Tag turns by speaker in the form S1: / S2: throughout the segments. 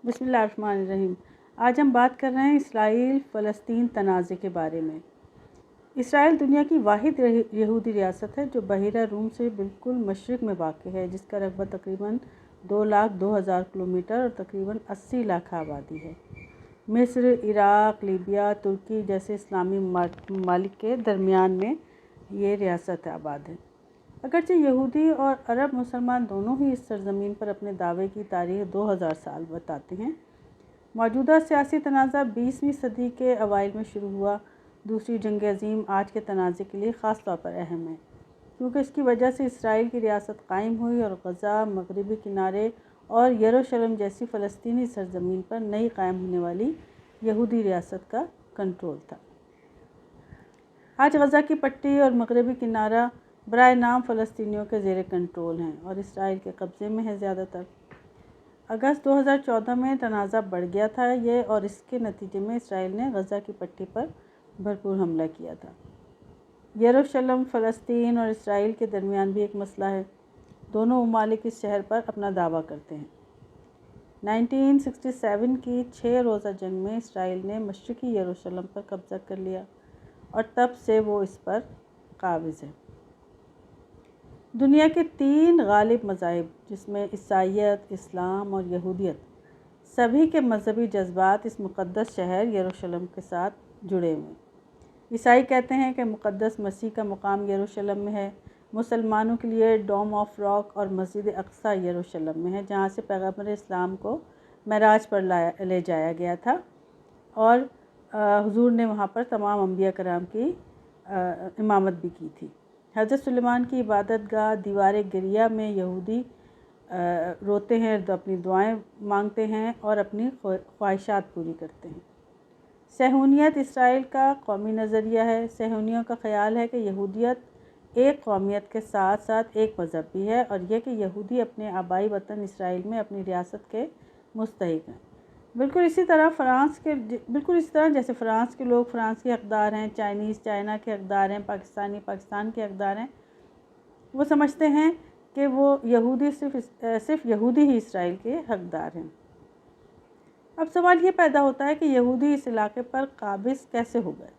S1: बिस्मिल्लाहिर्रहमानिर्रहीम। आज हम बात कर रहे हैं इसराइल फ़लस्तीन तनाज़े के बारे में। इसराइल दुनिया की वाहिद यहूदी रियासत है जो बहिरा रूम से बिल्कुल मशरिक़ में वाक़ है, जिसका रकबा तकरीबन 2,02,000 किलोमीटर और तकरीबन 80 लाख आबादी है। मिस्र, इराक़, लीबिया, तुर्की जैसे इस्लामी ममालिक के दरमियान में ये रियासत आबाद है। अगरचे यहूदी और अरब मुसलमान दोनों ही इस सरज़मीन पर अपने दावे की तारीख़ 2000 साल बताते हैं। मौजूदा सियासी तनाज़ा 20वीं सदी के अवाइल में शुरू हुआ। दूसरी जंग अज़ीम आज के तनाज़े के लिए ख़ास तौर पर अहम है, क्योंकि इसकी वजह से इसराइल की रियासत कायम हुई और गज़ा, मगरबी किनारे और यरूशलेम जैसी फ़लस्तीनी सरज़मीन पर नई कायम होने वाली यहूदी रियासत का कंट्रोल था। आज गज़ा की पट्टी और मगरबी किनारा बराए नाम फ़लस्तीनियों के ज़ेर कंट्रोल हैं और इसराइल के कब्ज़े में है ज़्यादातर। अगस्त 2014 में तनाज़ा बढ़ गया था ये, और इसके नतीजे में इसराइल ने गज़ा की पट्टी पर भरपूर हमला किया था। यरूशलेम फ़लस्तीन और इसराइल के दरमियान भी एक मसला है। दोनों ममालिक इस शहर पर अपना दावा करते हैं। 1967 की 6 रोज़ा जंग में इसराइल ने मशरिक़ी यरूशलेम पर कब्ज़ा कर लिया और तब से वो इस पर काबिज़ है। दुनिया के 3 गालिब मज़ाहिब, जिसमें ईसाईयत, इस्लाम और यहूदियत, सभी के मजहबी जज्बात इस मुक़द्दस शहर यरूशलेम के साथ जुड़े हुए हैं। ईसाई कहते हैं कि मुक़द्दस मसीह का मुकाम यरूशलेम में है। मुसलमानों के लिए डोम ऑफ रॉक और मस्जिद अक्सा यरूशलेम में है, जहाँ से पैगम्बर इस्लाम को मेराज पर ले जाया गया था और हुजूर ने वहाँ पर तमाम अंबिया कराम की इमामत भी की थी। हज़रत सुलेमान की इबादत गाह दीवार गिरिया में यहूदी रोते हैं, तो अपनी दुआएं मांगते हैं और अपनी ख्वाहिशात पूरी करते हैं। सहूनियत इसराइल का कौमी नज़रिया है। सहूनियों का ख़्याल है कि यहूदियत एक कौमियत के साथ साथ एक मज़हब भी है, और यह कि यहूदी अपने आबाई वतन इसराइल में अपनी रियासत के मुस्तहिक़ हैं। बिल्कुल इसी तरह जैसे फ़्रांस के लोग फ़्रांस के हक़दार हैं, चाइनीज़ चाइना के हक़दार हैं, पाकिस्तानी पाकिस्तान के हक़दार हैं। वो समझते हैं कि वो यहूदी सिर्फ़ यहूदी ही इसराइल के हक़दार हैं। अब सवाल ये पैदा होता है कि यहूदी इस इलाके पर काबिज़ कैसे हो गए।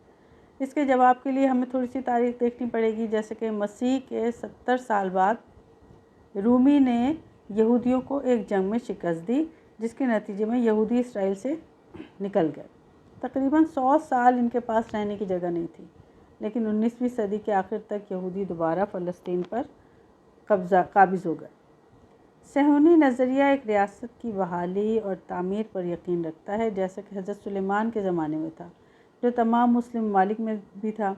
S1: इसके जवाब के लिए हमें थोड़ी सी तारीख़ देखनी पड़ेगी। जैसे कि मसीह के 70 साल बाद रूमी ने यहूदियों को एक जंग में शिकस्त दी, जिसके नतीजे में यहूदी इसराइल से निकल गए। तकरीबन 100 साल इनके पास रहने की जगह नहीं थी, लेकिन 19वीं सदी के आखिर तक यहूदी दोबारा फ़लस्तीन पर काबिज़ हो गए। सहूनी नज़रिया एक रियासत की बहाली और तामीर पर यकीन रखता है, जैसा कि हज़रत सुलेमान के ज़माने में था, जो तमाम मुस्लिम ममालिक में भी था।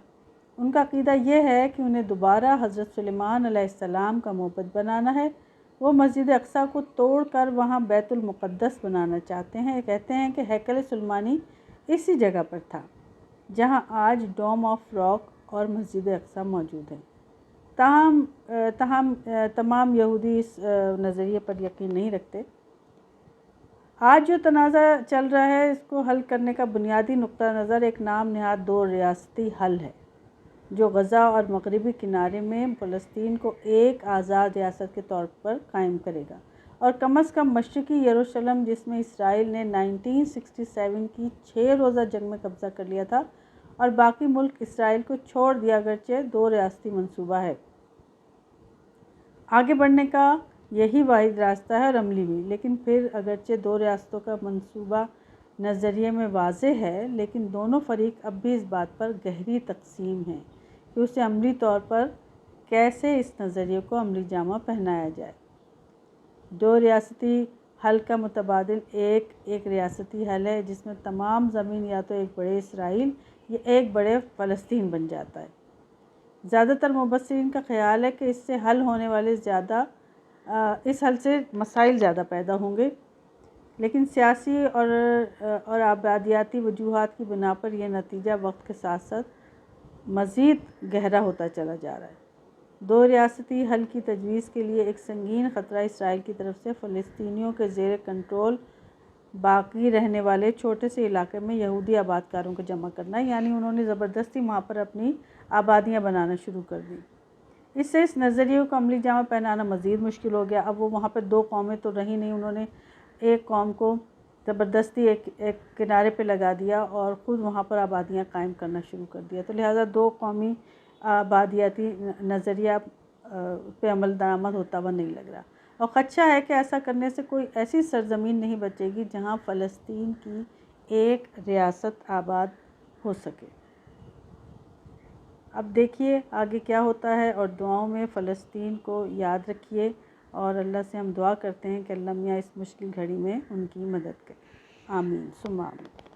S1: उनका अक़ीदा यह है कि उन्हें दोबारा हज़रत सुलेमान अलैहिस्सलाम का मोहब्बत बनाना है। वो मस्जिद अक्सा को तोड़कर वहाँ बैतुल मुक़द्दस बनाना चाहते हैं। कहते हैं कि हैकल सुलेमानी इसी जगह पर था जहाँ आज डोम ऑफ रॉक और मस्जिद अक्सा मौजूद है। तमाम यहूदी इस नज़रिए पर यकीन नहीं रखते। आज जो तनाज़ा चल रहा है, इसको हल करने का बुनियादी नुक्ता नज़र एक नाम नहाद 2 रियासती हल है, जो गज़ा और मगरबी किनारे में फ़लस्तीन को एक आज़ाद रियासत के तौर पर कायम करेगा, और कम से कम मशरिक़ी यरूशलेम, जिसमें इसराइल ने 1967 की 6 रोज़ा जंग में कब्ज़ा कर लिया था, और बाकी मुल्क इसराइल को छोड़ दिया। अगरचे 2 रियासती मंसूबा है, आगे बढ़ने का यही वाहिद रास्ता है, और अमली भी। लेकिन फिर अगरचे 2 रियासतों का मंसूबा नज़रिए में वाज़ेह है, लेकिन दोनों फ़रीक अब भी इस बात पर गहरी तक़सीम हैं कि उसे अमली तौर पर कैसे इस नज़रिए को अमली जामा पहनाया जाए। 2 रियासती हल का मुतबादिल एक रियासती हल है, जिसमें तमाम ज़मीन या तो एक बड़े इसराइल या एक बड़े फ़लस्तीन बन जाता है। ज़्यादातर मुबस्सिरीन का ख़्याल है कि इससे हल होने वाले इस हल से मसाइल ज़्यादा पैदा होंगे, लेकिन सियासी और आबादियाती वजूहात की बिना पर यह नतीजा वक्त के साथ साथ मज़ीद गहरा होता चला जा रहा है। 2 रियासती हल की तजवीज़ के लिए एक संगीन ख़तरा इसराइल की तरफ से फ़लस्तीनियों के ज़ेर कंट्रोल बाकी रहने वाले छोटे से इलाके में यहूदी आबादकारों को जमा करना, यानी उन्होंने ज़बरदस्ती वहाँ पर अपनी आबादियाँ बनाना शुरू कर दी। इससे इस नज़रिए को अमली जामा पहनाना मज़ीद मुश्किल हो गया। अब वो वहाँ पर 2 कौमें तो रही नहीं, उन्होंने एक कौम को ज़बरदस्ती एक किनारे पे लगा दिया और ख़ुद वहाँ पर आबादियाँ कायम करना शुरू कर दिया। तो लिहाजा दो कौमी आबादियाती नज़रिया पे अमल दरामद होता हुआ नहीं लग रहा। और ख़दशा है कि ऐसा करने से कोई ऐसी सरज़मीन नहीं बचेगी जहाँ फ़लस्तीन की एक रियासत आबाद हो सके। अब देखिए आगे क्या होता है, और दुआओं में फ़लस्तीन को याद रखिए और अल्लाह से हम दुआ करते हैं कि अल्लाह मियाँ इस मुश्किल घड़ी में उनकी मदद करे। आमीन सुम्मा आमीन।